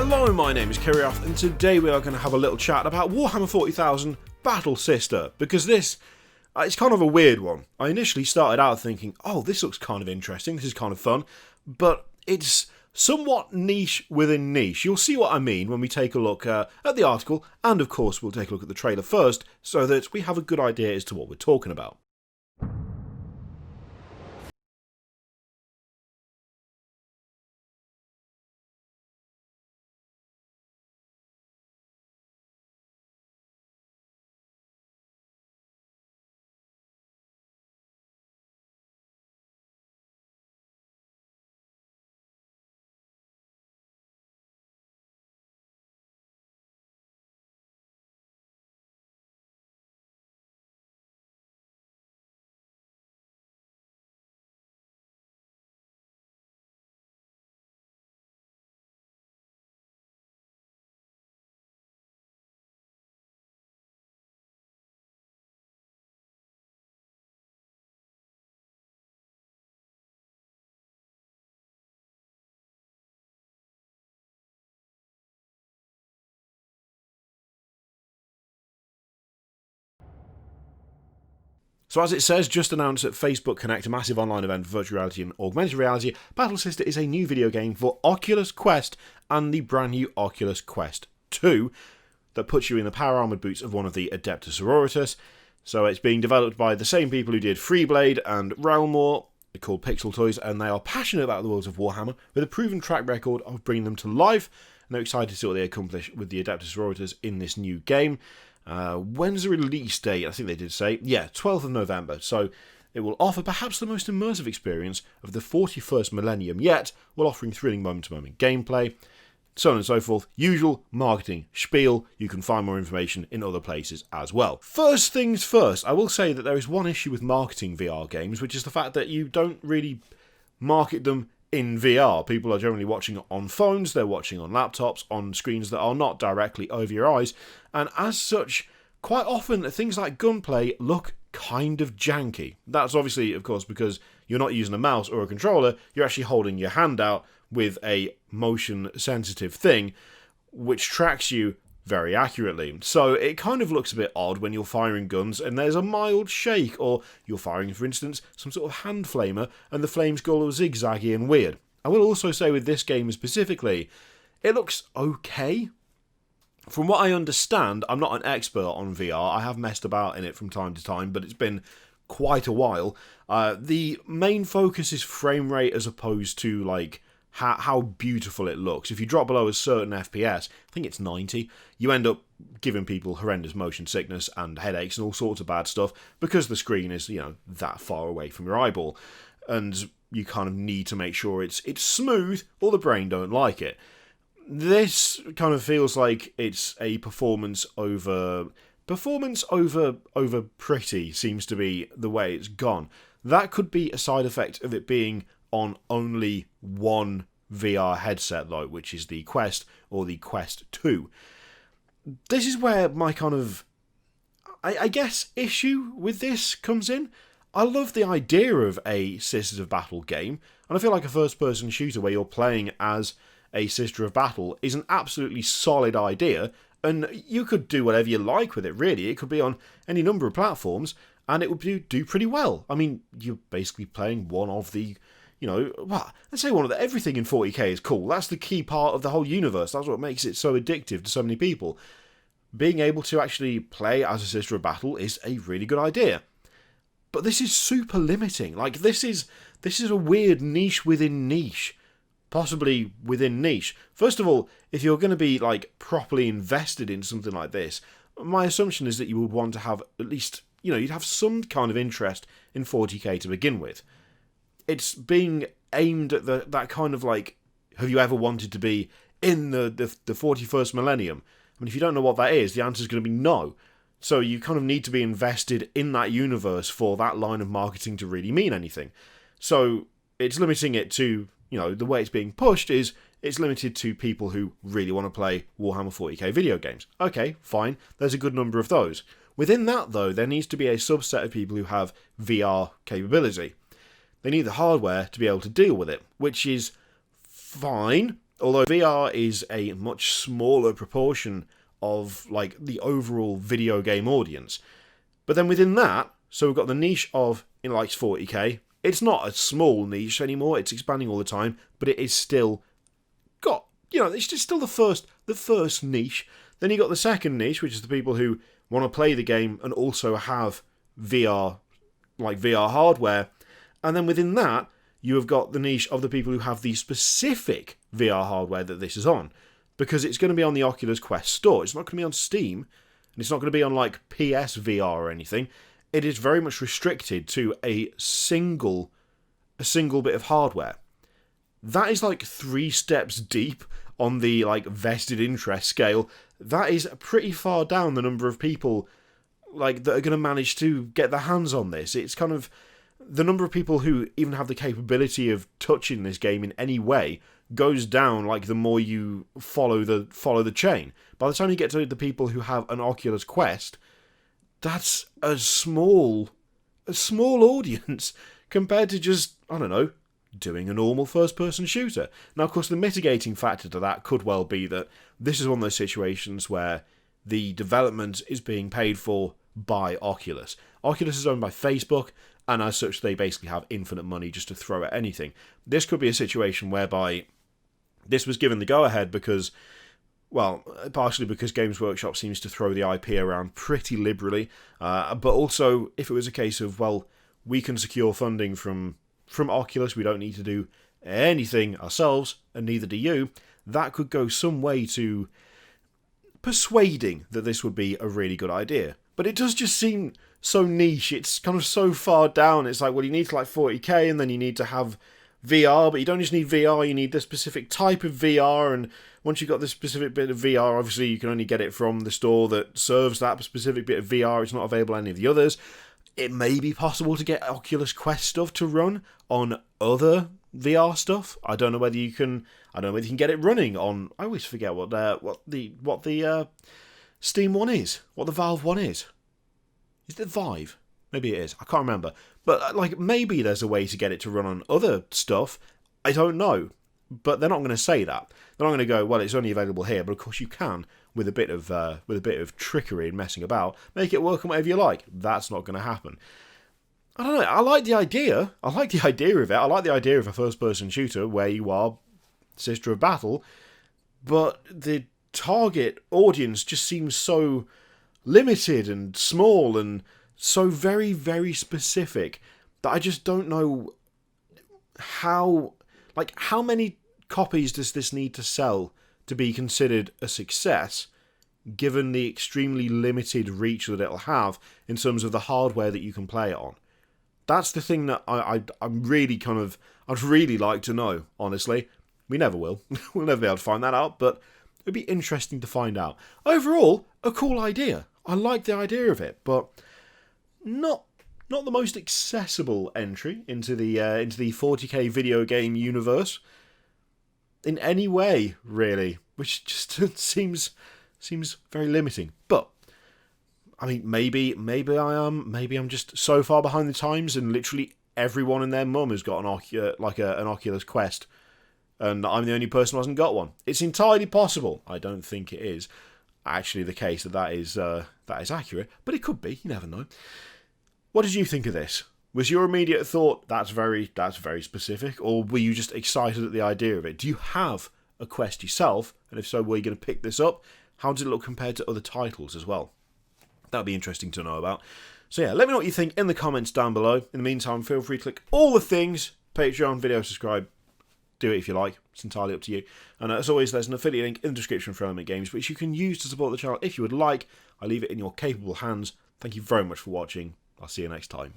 Hello, my name is Kirioth, and today we are going to have a little chat about Warhammer 40,000 Battle Sister, because this, it's kind of a weird one. I initially started out thinking, oh, this looks kind of interesting, this is kind of fun, but it's somewhat niche within niche. You'll see what I mean when we take a look at the article, and of course we'll take a look at the trailer first, so that we have a good idea as to what we're talking about. So as it says, just announced at Facebook Connect, a massive online event for virtual reality and augmented reality, Battle Sister is a new video game for Oculus Quest and the brand new Oculus Quest 2 that puts you in the power armoured boots of one of the Adeptus Sororitas. So it's being developed by the same people who did Freeblade and Realmore. They're called Pixel Toys, and they are passionate about the worlds of Warhammer with a proven track record of bringing them to life, and they're excited to see what they accomplish with the Adeptus Sororitas in this new game. When's the release date? I think they did say. Yeah, 12th of November. So it will offer perhaps the most immersive experience of the 41st millennium yet, while offering thrilling moment-to-moment gameplay, so on and so forth. Usual marketing spiel. You can find more information in other places as well. First things first, I will say that there is one issue with marketing VR games, which is the fact that you don't really market them in VR. People are generally watching on phones, they're watching on laptops, on screens that are not directly over your eyes, and as such, quite often things like gunplay look kind of janky. That's obviously, of course, because you're not using a mouse or a controller, you're actually holding your hand out with a motion-sensitive thing, which tracks you very accurately. So it kind of looks a bit odd when you're firing guns and there's a mild shake, or you're firing, for instance, some sort of hand flamer and the flames go all zigzaggy and weird. I will also say with this game specifically, it looks okay. From what I understand, I'm not an expert on VR, I have messed about in it from time to time, but it's been quite a while. The main focus is frame rate as opposed to like how beautiful it looks. If you drop below a certain FPS, I think it's 90, you end up giving people horrendous motion sickness and headaches and all sorts of bad stuff because the screen is, that far away from your eyeball. And you kind of need to make sure it's smooth or the brain don't like it. This kind of feels like it's a performance over pretty seems to be the way it's gone. That could be a side effect of it being on only one VR headset though, which is the Quest or the Quest 2. This is where my kind of, I guess, issue with this comes in. I love the idea of a Sisters of Battle game, and I feel like a first-person shooter where you're playing as a Sister of Battle is an absolutely solid idea, and you could do whatever you like with it, really. It could be on any number of platforms, and it would do pretty well. I mean, you're basically playing one of the, let's say one of the, everything in 40k is cool. That's the key part of the whole universe. That's what makes it so addictive to so many people. Being able to actually play as a Sister of Battle is a really good idea. But this is super limiting. Like, this is a weird niche within niche. Possibly within niche. First of all, if you're going to be, properly invested in something like this, my assumption is that you would want to have at least, you'd have some kind of interest in 40k to begin with. It's being aimed at that kind of have you ever wanted to be in the 41st millennium? I mean, if you don't know what that is, the answer is going to be no. So you kind of need to be invested in that universe for that line of marketing to really mean anything. So it's limiting it to, the way it's being pushed is it's limited to people who really want to play Warhammer 40k video games. Okay, fine, there's a good number of those. Within that, though, there needs to be a subset of people who have VR capability. They need the hardware to be able to deal with it, which is fine. Although VR is a much smaller proportion of like the overall video game audience. But then within that, so we've got the niche of likes 40k. It's not a small niche anymore, it's expanding all the time, but it is still got, it's just still the first niche. Then you got the second niche, which is the people who want to play the game and also have VR, like VR hardware. And then within that, you have got the niche of the people who have the specific VR hardware that this is on. Because it's going to be on the Oculus Quest store. It's not going to be on Steam. And it's not going to be on like PSVR or anything. It is very much restricted to a single bit of hardware. That is like 3 steps deep on the like vested interest scale. That is pretty far down the number of people like that are going to manage to get their hands on this. It's kind of the number of people who even have the capability of touching this game in any way goes down like the more you follow the chain. By the time you get to the people who have an Oculus Quest, that's a small audience compared to just, I don't know, doing a normal first-person shooter. Now, of course, the mitigating factor to that could well be that this is one of those situations where the development is being paid for by Oculus. Oculus is owned by Facebook, and as such, they basically have infinite money just to throw at anything. This could be a situation whereby this was given the go-ahead because, well, partially because Games Workshop seems to throw the IP around pretty liberally, but also if it was a case of, well, we can secure funding from Oculus, we don't need to do anything ourselves, and neither do you, that could go some way to persuading that this would be a really good idea. But it does just seem so niche, it's kind of so far down. It's like, well, you need to like 40k, and then you need to have VR, but you don't just need VR, you need the specific type of VR, and once you've got this specific bit of VR, obviously you can only get it from the store that serves that specific bit of VR, it's not available on any of the others. It may be possible to get Oculus Quest stuff to run on other VR stuff. I don't know whether you can get it running on, I always forget what the Steam one is, what the Valve one is. Is it Vive? Maybe it is. I can't remember. But like maybe there's a way to get it to run on other stuff. I don't know. But they're not going to say that. They're not going to go, well, it's only available here. But of course you can, with a bit of trickery and messing about, make it work on whatever you like. That's not going to happen. I don't know. I like the idea. I like the idea of it. I like the idea of a first-person shooter where you are Sister of Battle. But the target audience just seems so limited and small and so very, very specific that I just don't know how many copies does this need to sell to be considered a success, given the extremely limited reach that it'll have in terms of the hardware that you can play it on. That's the thing that I'm really I'd really like to know, honestly. We never will. We'll never be able to find that out, but it'd be interesting to find out. Overall, a cool idea. I like the idea of it, but not the most accessible entry into the 40k video game universe in any way, really, which just seems very limiting. But I mean, maybe I'm just so far behind the times, and literally everyone and their mum has got an Oculus Quest, and I'm the only person who hasn't got one. It's entirely possible. I don't think it is actually the case that is accurate, but it could be. You never know. What did you think of this? Was your immediate thought that's very specific, or were you just excited at the idea of it? Do you have a Quest yourself? And if so, were you going to pick this up? How did it look compared to other titles as well? That'd be interesting to know about. So yeah, let me know what you think in the comments down below. In the meantime, feel free to click all the things: Patreon, video, subscribe. Do it if you like. It's entirely up to you. And as always, there's an affiliate link in the description for Element Games, which you can use to support the channel if you would like. I leave it in your capable hands. Thank you very much for watching. I'll see you next time.